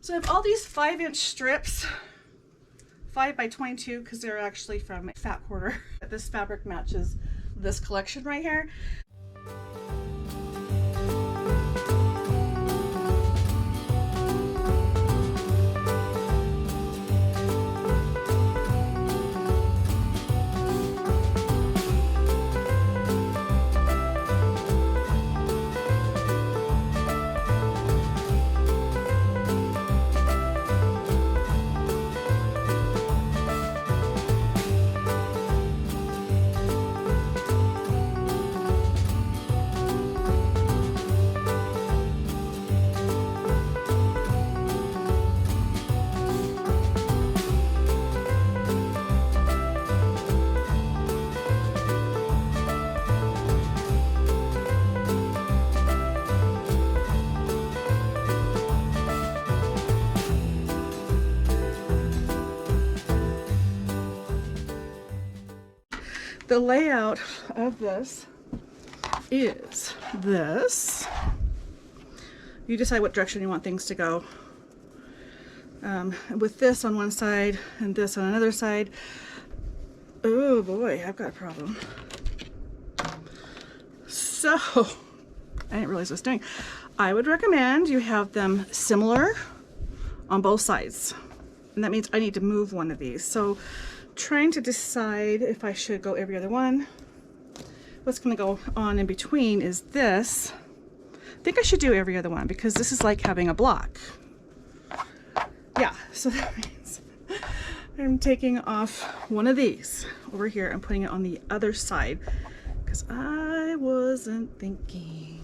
So I have all these 5-inch strips, 5 by 22, because they're actually from Fat Quarter. This fabric matches this collection right here. The layout of this is this. You decide what direction you want things to go. With this on one side and this on another side. Oh boy, I've got a problem. So, I didn't realize what I was doing. I would recommend you have them similar on both sides. And that means I need to move one of these. So, trying to decide if I should go every other one. What's going to go on in between is this. I think I should do every other one because this is like having a block. Yeah, so that means I'm taking off one of these over here and putting it on the other side because I wasn't thinking.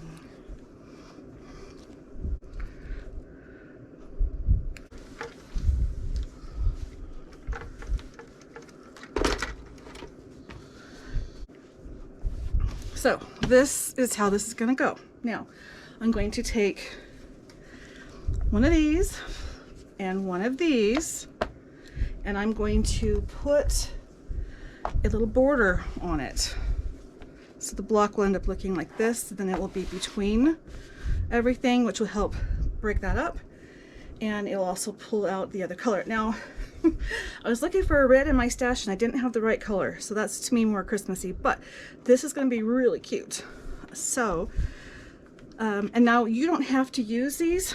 So this is how this is going to go. Now I'm going to take one of these and one of these and I'm going to put a little border on it. So the block will end up looking like this, then it will be between everything, which will help break that up, and it'll also pull out the other color. Now I was looking for a red in my stash and I didn't have the right color, so that's to me more Christmassy, but this is going to be really cute. So and now you don't have to use these.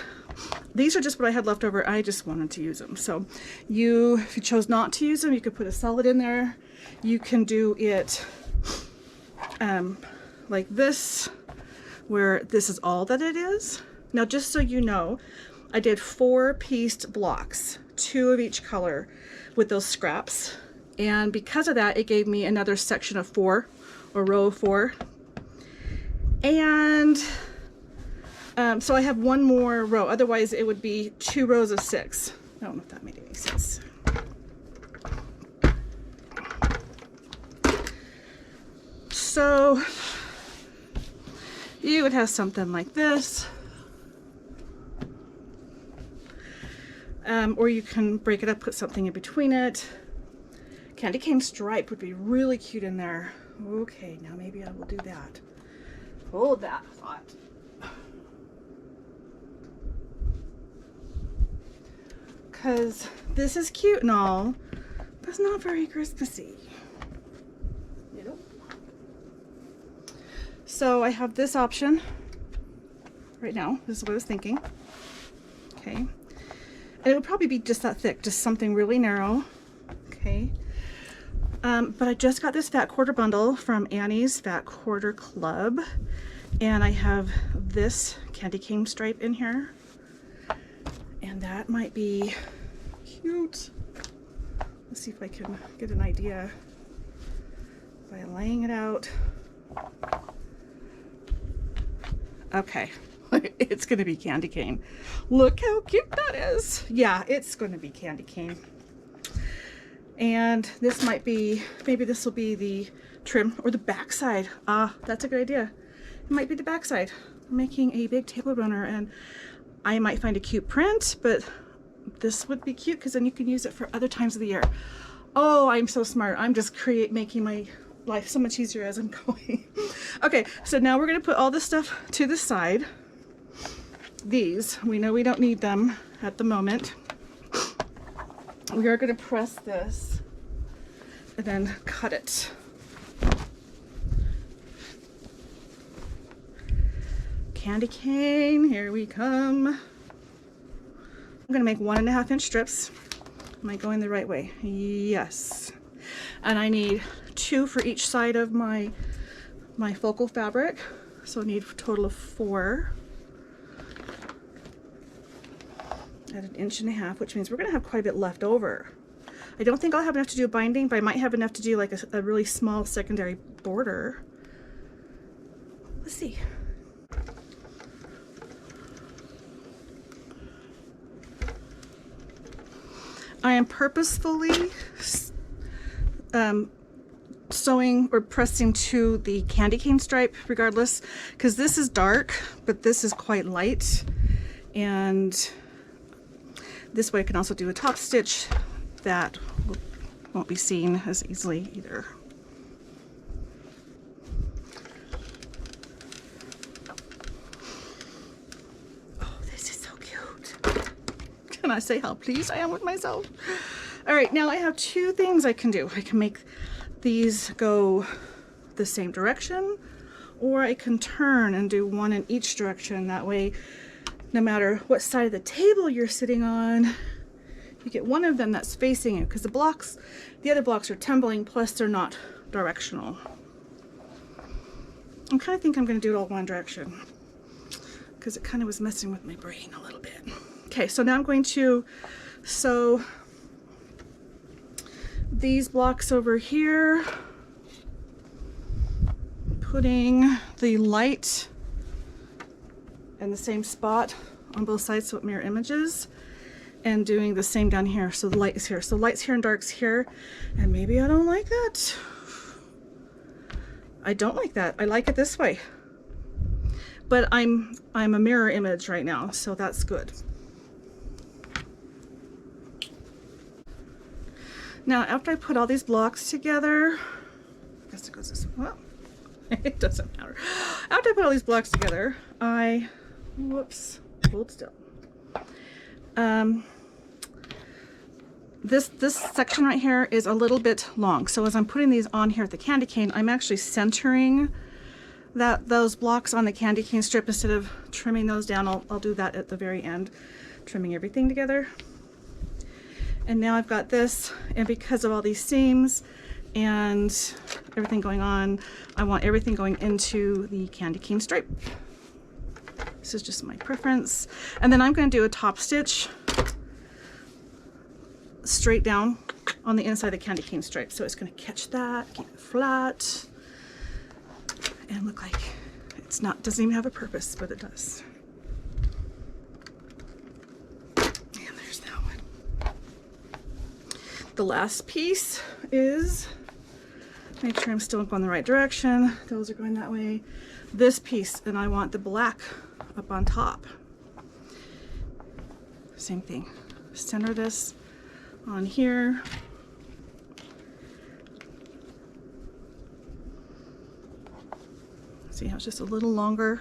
These are just what I had left over. I just wanted to use them. So if you chose not to use them, you could put a solid in there. You can do it like this, where this is all that it is. Now, just so you know, I did 4-pieced blocks, 2 of each color with those scraps. And because of that, it gave me another section of 4, or row of 4. And so I have one more row. Otherwise, it would be 2 rows of 6. I don't know if that made any sense. So you would have something like this. Or you can break it up, put something in between it. Candy cane stripe would be really cute in there. Okay, now maybe I will do that. Hold that thought. Because this is cute and all, but it's not very Christmassy. You know? So I have this option right now. This is what I was thinking. Okay. And it would probably be just that thick, just something really narrow. Okay. But I just got this Fat Quarter bundle from Annie's Fat Quarter Club. And I have this candy cane stripe in here. And that might be cute. Let's see if I can get an idea by laying it out. Okay. It's going to be candy cane. Look how cute that is. Yeah, it's going to be candy cane. And this might be, maybe this will be the trim or the backside. Ah, that's a good idea. It might be the backside. I'm making a big table runner and I might find a cute print, but this would be cute because then you can use it for other times of the year. Oh, I'm so smart. I'm just making my life so much easier as I'm going. Okay, so now we're going to put all this stuff to the side. These, we know we don't need them. at the moment. We are going to press this and then cut it. Candy cane, here we come. I'm going to make 1.5 inch strips. Am I going the right way? Yes. And I need 2 for each side of my focal fabric. So I need a total of 4 at 1.5 inches, which means we're going to have quite a bit left over. I don't think I'll have enough to do binding, but I might have enough to do like a really small secondary border. Let's see. I am purposefully sewing or pressing to the candy cane stripe regardless, because this is dark, but this is quite light. And this way I can also do a top stitch that won't be seen as easily either. Oh, this is so cute. Can I say how pleased I am with myself? All right, now I have 2 things I can do. I can make these go the same direction, or I can turn and do 1 in each direction. That way, no matter what side of the table you're sitting on, you get one of them that's facing you, because the other blocks are tumbling, plus they're not directional. I kind of think I'm going to do it all one direction, because it kind of was messing with my brain a little bit. Okay, so now I'm going to sew these blocks over here, putting the light in the same spot on both sides so it mirror images, and doing the same down here. So the light is here. So light's here and dark's here, and maybe I don't like that. I don't like that. I like it this way. But I'm a mirror image right now, so that's good. Now, after I put all these blocks together, I guess it goes this way. Well, it doesn't matter. After I put all these blocks together, whoops, hold still. This section right here is a little bit long. So as I'm putting these on here at the candy cane, I'm actually centering those blocks on the candy cane strip instead of trimming those down. I'll do that at the very end, trimming everything together. And now I've got this, and because of all these seams and everything going on, I want everything going into the candy cane stripe. This is just my preference. And then I'm going to do a top stitch straight down on the inside of the candy cane stripe. So it's going to catch that, keep it flat, and look like doesn't even have a purpose, but it does. And there's that one. The last piece is, make sure I'm still going the right direction. Those are going that way. This piece, and I want the black up on top. Same thing. Center this on here. See how it's just a little longer.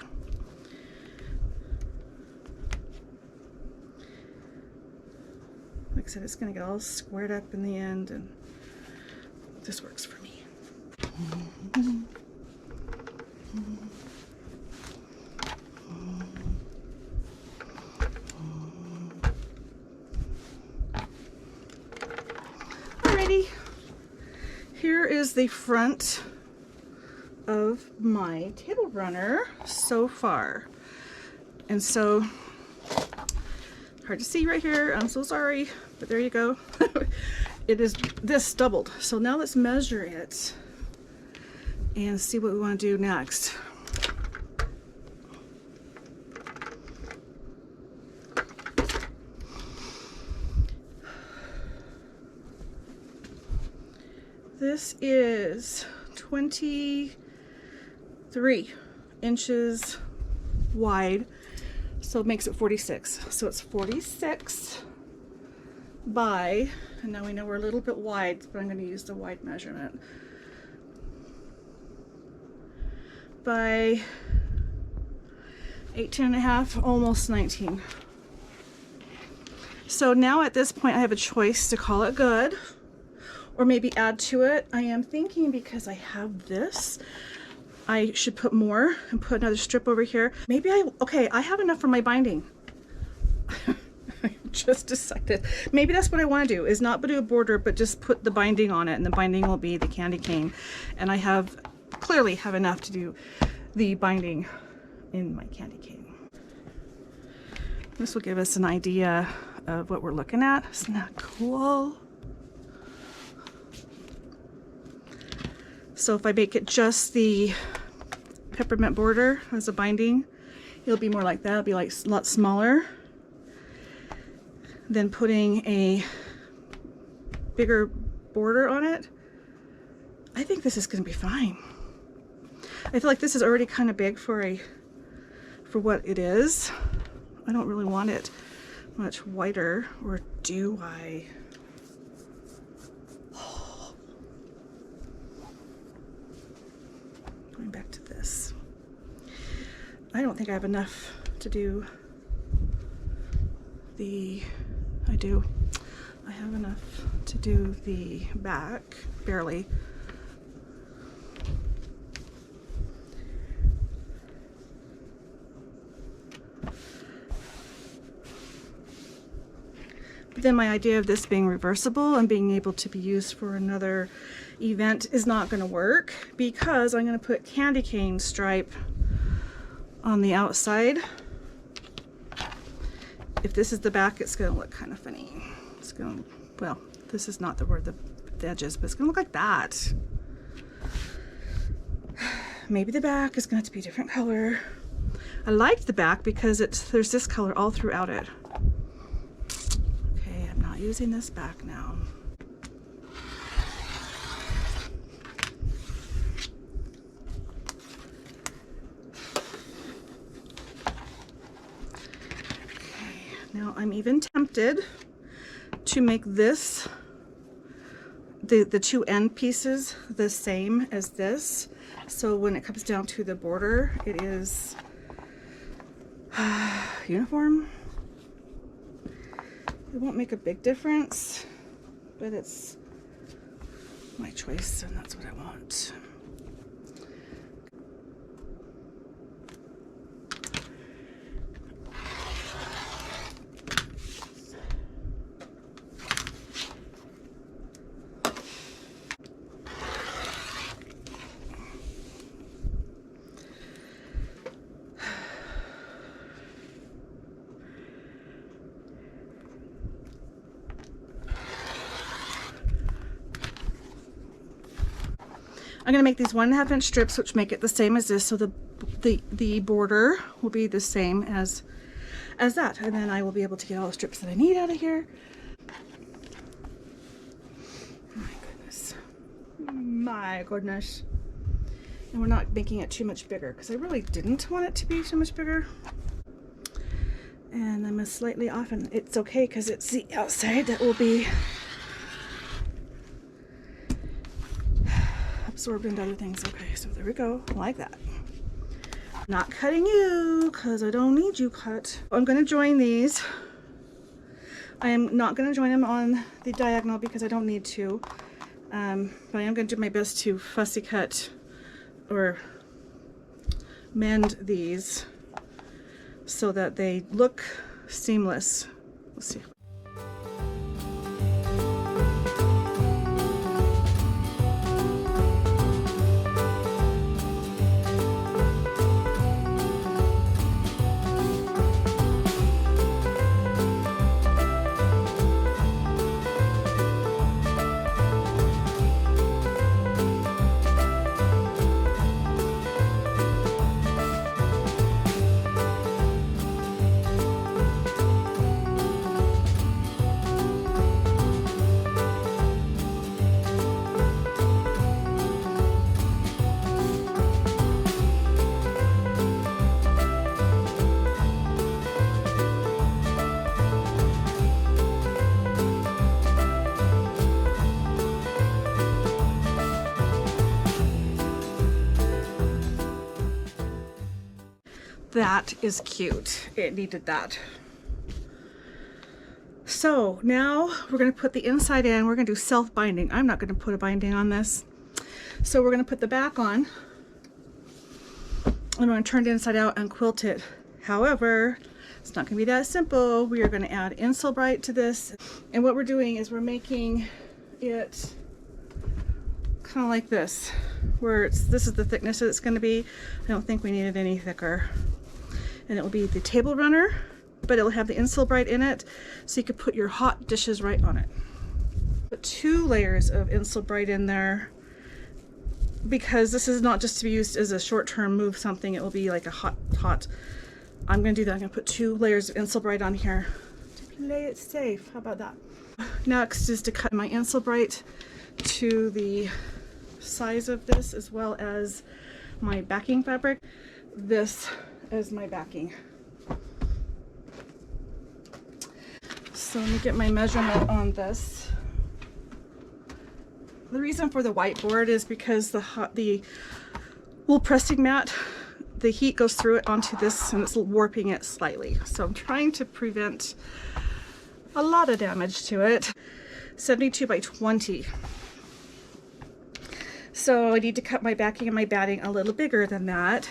Like I said, it's going to get all squared up in the end, and this works for me. Alrighty, here is the front of my table runner so far. And so, hard to see right here, I'm so sorry, but there you go. It is this doubled. So now let's measure it and see what we want to do next. This is 23 inches wide, so it makes it 46. So it's 46 by, and now we know we're a little bit wide, but I'm going to use the wide measurement, by 18.5, almost 19. So now at this point I have a choice to call it good or maybe add to it. I am thinking because I have this, I should put more and put another strip over here. Maybe I have enough for my binding. I just decided maybe that's what I want to do, is not do a border but just put the binding on it, and the binding will be the candy cane, and I clearly have enough to do the binding in my candy cane. This will give us an idea of what we're looking at. Isn't that cool? So if I make it just the peppermint border as a binding, it'll be more like that. It'll be like a lot smaller than putting a bigger border on it. I think this is going to be fine. I feel like this is already kind of big for what it is. I don't really want it much wider, or do I? Going back to this. I don't think I have enough to do I have enough to do the back, barely. But then my idea of this being reversible and being able to be used for another event is not going to work, because I'm going to put candy cane stripe on the outside. If this is the back, it's going to look kind of funny. It's going to, well, this is not the word, the edges, but it's going to look like that. Maybe the back is going to have to be a different color. I liked the back because there's this color all throughout it. Okay, I'm not using this back now. Now I'm even tempted to make this, the two end pieces, the same as this. So when it comes down to the border, it is uniform. It won't make a big difference, but it's my choice and that's what I want. I'm going to make these 1.5 inch strips, which make it the same as this, so the border will be the same as that, and then I will be able to get all the strips that I need out of here. My goodness. And we're not making it too much bigger, because I really didn't want it to be too much bigger. And I'm slightly off, and it's okay because it's the outside that will be absorbed into other things. Okay, so there we go, like that. Not cutting you because I don't need you cut. I'm going to join these. I am not going to join them on the diagonal because I don't need to, but I am going to do my best to fussy cut or mend these so that they look seamless. Let's see. That is cute. It needed that. So now we're going to put the inside in. We're going to do self-binding. I'm not going to put a binding on this. So we're going to put the back on. I'm going to turn it inside out and quilt it. However, it's not going to be that simple. We are going to add Insulbrite to this. And what we're doing is we're making it kind of like this, where this is the thickness that it's going to be. I don't think we need it any thicker. And it will be the table runner, but it'll have the Insulbrite in it, so you could put your hot dishes right on it. Put 2 layers of Insulbrite in there, because this is not just to be used as a short-term move something. It will be like a hot. I'm going to do that. I'm going to put 2 layers of Insulbrite on here to play it safe. How about that? Next is to cut my Insulbrite to the size of this, as well as my backing fabric. This is my backing. So let me get my measurement on this. The reason for the whiteboard is because the wool pressing mat, the heat goes through it onto this and it's warping it slightly. So I'm trying to prevent a lot of damage to it. 72 by 20. So I need to cut my backing and my batting a little bigger than that.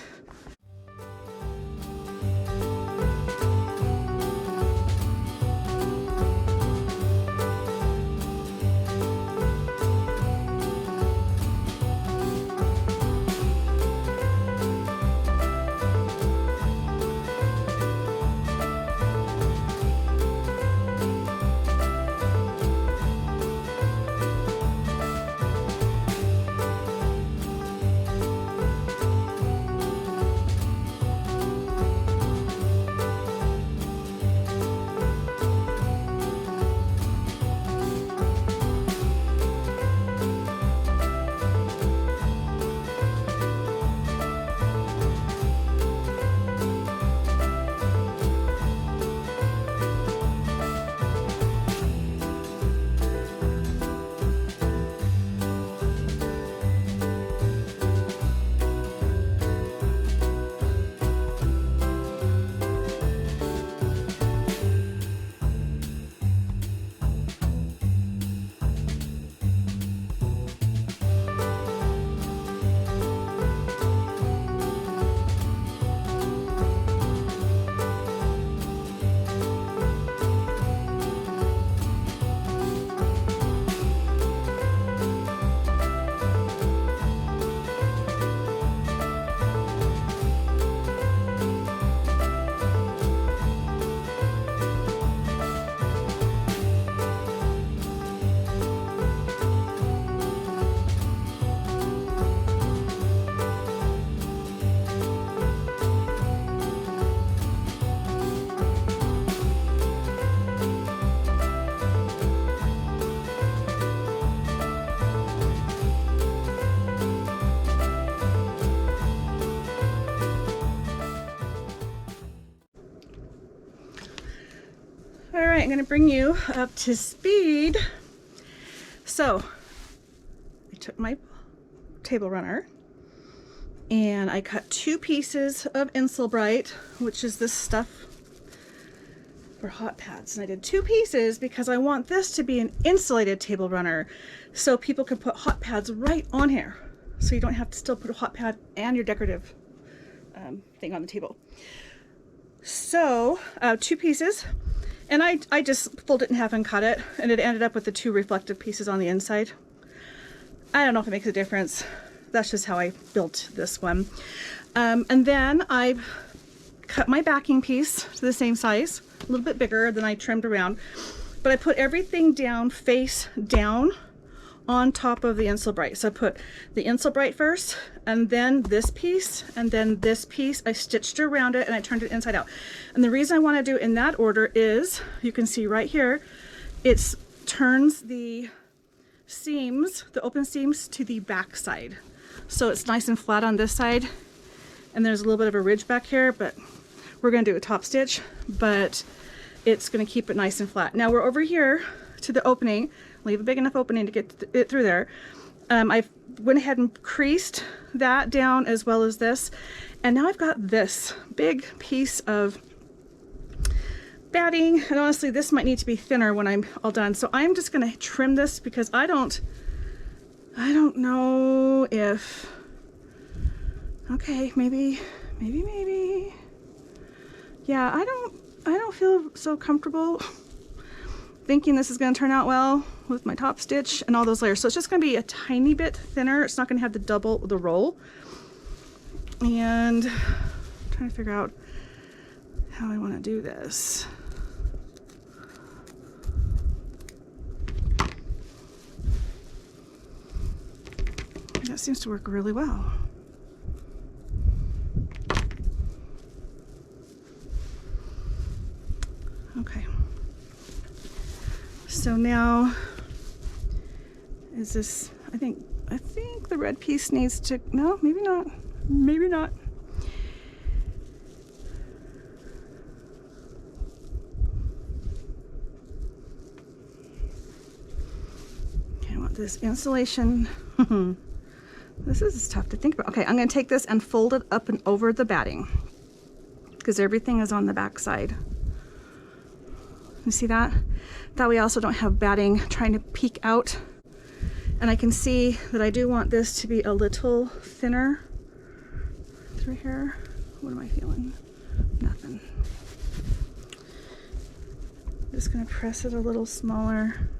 Alright, I'm going to bring you up to speed. So, I took my table runner and I cut 2 pieces of Insulbrite, which is this stuff for hot pads. And I did 2 pieces because I want this to be an insulated table runner, so people can put hot pads right on here. So you don't have to still put a hot pad and your decorative thing on the table. So 2 pieces. And I just folded it in half and cut it, and it ended up with the 2 reflective pieces on the inside. I don't know if it makes a difference. That's just how I built this one. And then I cut my backing piece to the same size, a little bit bigger than I trimmed around. But I put everything down, face down, on top of the Insulbrite. So I put the Insulbrite first, and then this piece, and then this piece. I stitched around it and I turned it inside out. And the reason I want to do it in that order is, you can see right here, it turns the seams, the open seams, to the back side. So it's nice and flat on this side, and there's a little bit of a ridge back here, but we're going to do a top stitch, but it's going to keep it nice and flat. Now we're over here to the opening. Leave a big enough opening to get it through there. I went ahead and creased that down as well as this, and now I've got this big piece of batting, and honestly this might need to be thinner when I'm all done. So I'm just gonna trim this because I don't know if, okay, maybe. Yeah, I don't feel so comfortable thinking this is gonna turn out well with my top stitch and all those layers. So it's just gonna be a tiny bit thinner. It's not gonna have the roll. And I'm trying to figure out how I wanna do this. That seems to work really well. Okay. So now, is this, I think the red piece needs to, no, maybe not. Maybe not. Okay, I want this insulation. This is tough to think about. Okay, I'm going to take this and fold it up and over the batting because everything is on the back side. You see that? That way I also don't have batting trying to peek out. And I can see that I do want this to be a little thinner through here. What am I feeling? Nothing. Just going to press it a little smaller,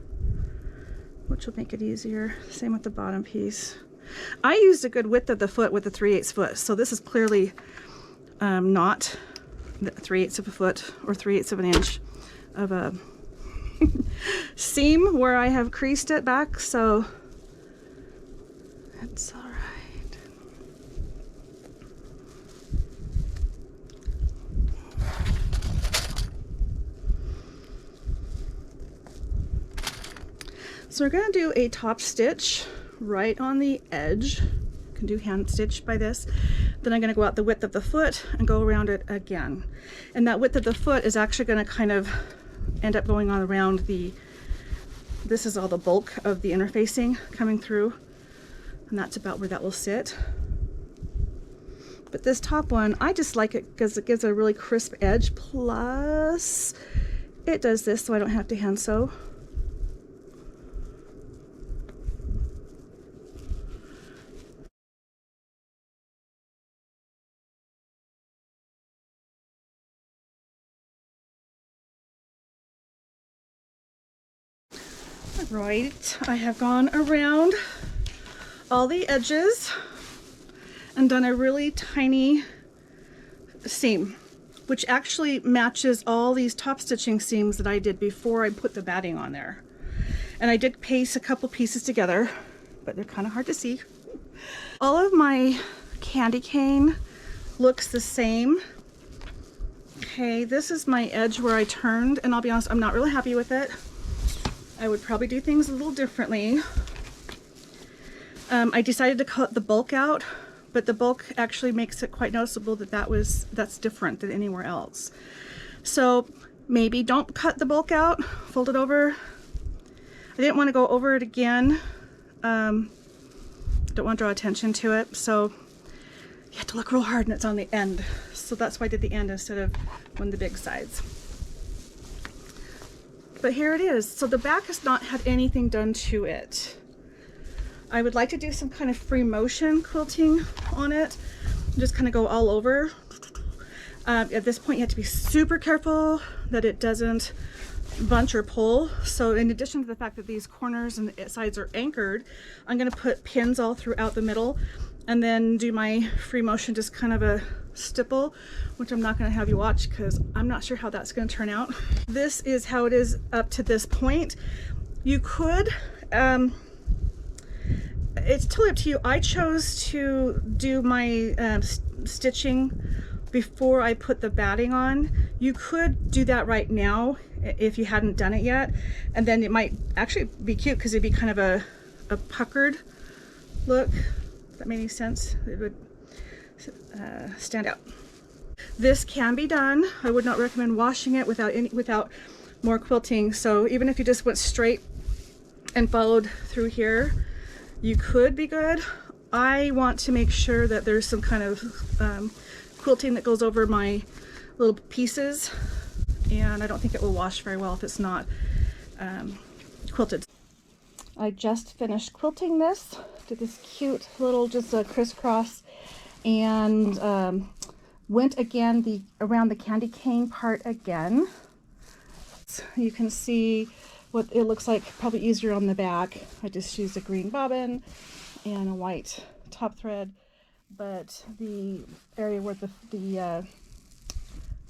which will make it easier. Same with the bottom piece. I used a good width of the foot with the 3/8 foot, so this is clearly not the 3/8 of a foot or 3/8 of an inch of a seam where I have creased it back, so it's all right. So we're going to do a top stitch right on the edge. You can do hand stitch by this. Then I'm going to go out the width of the foot and go around it again. And that width of the foot is actually going to kind of end up going on around this is all the bulk of the interfacing coming through. And that's about where that will sit. But this top one, I just like it because it gives a really crisp edge. Plus, it does this so I don't have to hand sew. Right, I have gone around all the edges and done a really tiny seam, which actually matches all these top stitching seams that I did before I put the batting on there. And I did paste a couple pieces together, but they're kind of hard to see. All of my candy cane looks the same. Okay, this is my edge where I turned, and I'll be honest, I'm not really happy with it. I would probably do things a little differently. I decided to cut the bulk out, but the bulk actually makes it quite noticeable that that's different than anywhere else. So maybe don't cut the bulk out, fold it over. I didn't want to go over it again. Don't want to draw attention to it, so you have to look real hard and it's on the end. So that's why I did the end instead of one of the big sides. But here it is. So the back has not had anything done to it. I would like to do some kind of free motion quilting on it. Just kind of go all over. At this point you have to be super careful that it doesn't bunch or pull. So in addition to the fact that these corners and the sides are anchored, I'm going to put pins all throughout the middle and then do my free motion, just kind of a stipple, which I'm not going to have you watch because I'm not sure how that's going to turn out. This is how it is up to this point. You could, it's totally up to you. I chose to do my stitching before I put the batting on. You could do that right now if you hadn't done it yet, and then it might actually be cute because it'd be kind of a puckered look. If that made any sense? It would stand out. This can be done. I would not recommend washing it without more quilting. So even if you just went straight and followed through here, you could be good. I want to make sure that there's some kind of quilting that goes over my little pieces and I don't think it will wash very well if it's not quilted. I just finished quilting this. Did this cute little just a crisscross, and went again around the candy cane part again. So you can see what it looks like, probably easier on the back. I just used a green bobbin and a white top thread, but the area where the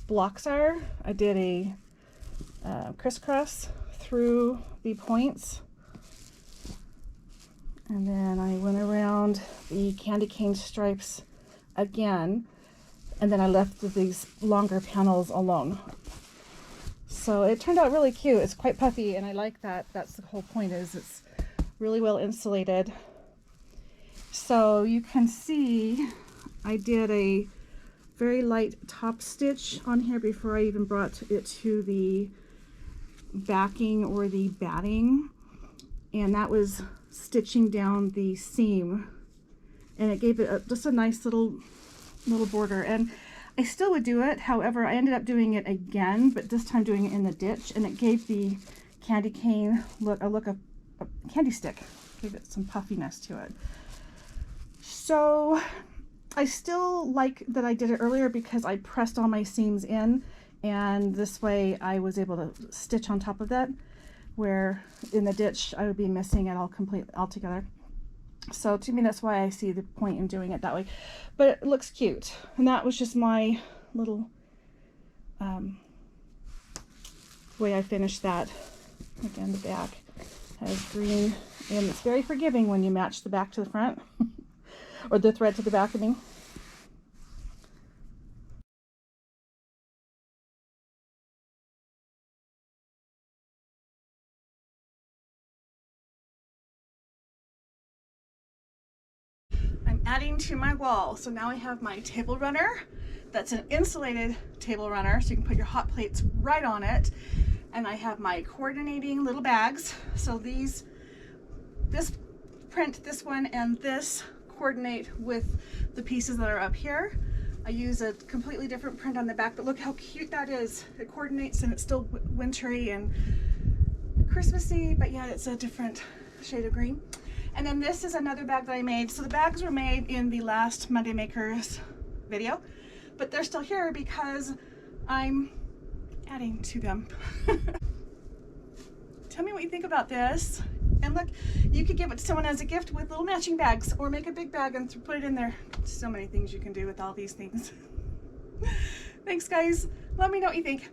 blocks are, I did a crisscross through the points, and then I went around the candy cane stripes again, and then I left these longer panels alone. So it turned out really cute. It's quite puffy, and I like that. That's the whole point, is it's really well insulated. So you can see I did a very light top stitch on here before I even brought it to the backing or the batting, and that was stitching down the seam, and it gave it just a nice little border. And I still would do it, however I ended up doing it again, but this time doing it in the ditch, and it gave the candy cane a candy stick, gave it some puffiness to it. So I still like that I did it earlier because I pressed all my seams in, and this way I was able to stitch on top of that, where in the ditch I would be missing it altogether. So to me, that's why I see the point in doing it that way. But it looks cute, and that was just my little way I finished that. Again, the back has green, and it's very forgiving when you match the back to the front or the thread to the back, I mean. I'm adding to my wall. So now I have my table runner. That's an insulated table runner, so you can put your hot plates right on it. And I have my coordinating little bags. So this print, this one, and this coordinate with the pieces that are up here. I use a completely different print on the back, but look how cute that is. It coordinates, and it's still wintry and Christmassy, but yet it's a different shade of green. And then this is another bag that I made. So the bags were made in the last Monday Makers video, but they're still here because I'm adding to them. Tell me what you think about this. And look, you could give it to someone as a gift with little matching bags, or make a big bag and put it in there. So many things you can do with all these things. Thanks, guys. Let me know what you think.